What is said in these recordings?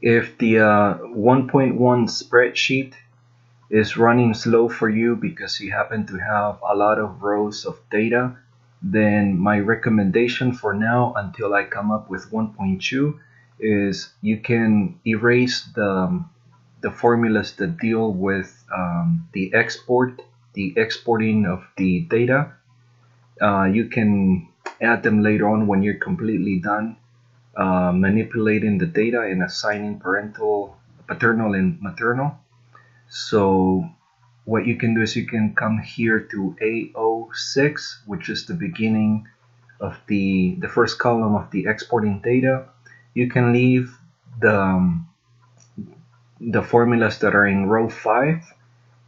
If the 1.1 spreadsheet is running slow for you because you happen to have a lot of rows of data, then my recommendation for now until I come up with 1.2 is you can erase the formulas that deal with the exporting of the data. You can add them later on when you're completely done manipulating the data and assigning paternal and maternal. So what you can do is you can come here to A06, which is the beginning of the first column of the exporting data. You can leave the formulas that are in row 5,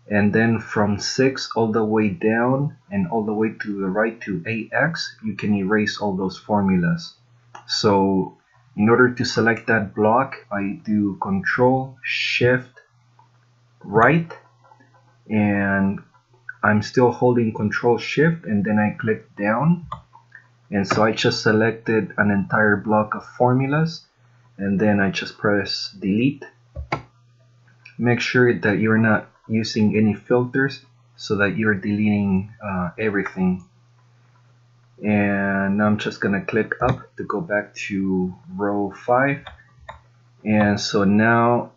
and then from 6 all the way down and all the way to the right to AX, you can erase all those formulas. So in order to select that block, I do Control Shift right, and I'm still holding Control Shift, and then I click down, and so I just selected an entire block of formulas, and then I just press delete. Make sure that you're not using any filters so that you're deleting everything. And now I'm just gonna click up to go back to row 5, and so now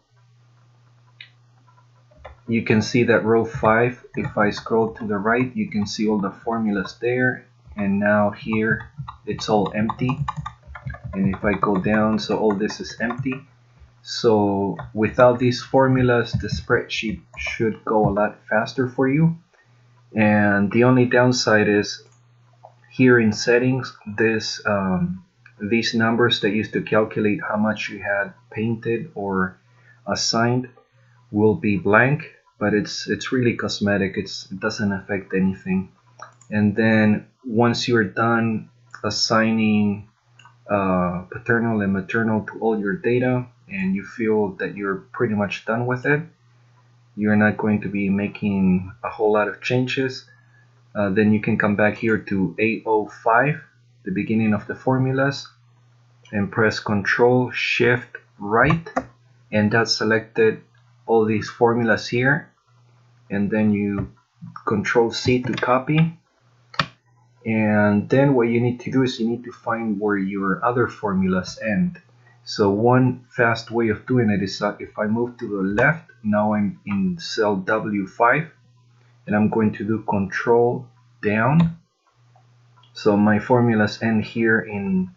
you can see that row 5, if I scroll to the right, you can see all the formulas there, and now here it's all empty. And if I go down, so all this is empty. So without these formulas, the spreadsheet should go a lot faster for you. And the only downside is here in settings, these numbers that used to calculate how much you had painted or assigned will be blank, but it's really cosmetic. It doesn't affect anything. And then once you're done assigning paternal and maternal to all your data, and you feel that you're pretty much done with it, you're not going to be making a whole lot of changes, then you can come back here to A05, the beginning of the formulas, and press Control Shift right, and that selected all these formulas here, and then you Control C to copy. And then what you need to do is you need to find where your other formulas end. So one fast way of doing it is if I move to the left, now I'm in cell W5, and I'm going to do Control down. So my formulas end here in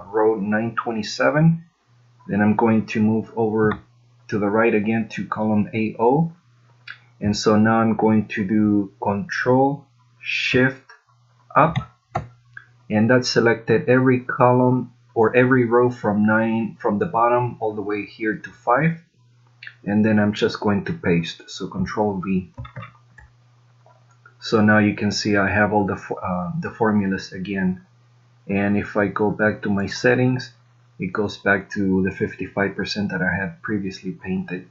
row 927. Then I'm going to move over to the right again to column AO. And so now I'm going to do Control Shift up, and that selected every column or every row from the bottom all the way here to 5, and then I'm just going to paste, so Control V. So now you can see I have all the formulas again, and if I go back to my settings, it goes back to the 55% that I had previously painted.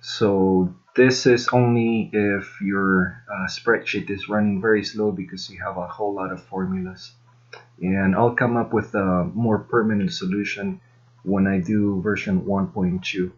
So this is only if your spreadsheet is running very slow because you have a whole lot of formulas. And I'll come up with a more permanent solution when I do version 1.2.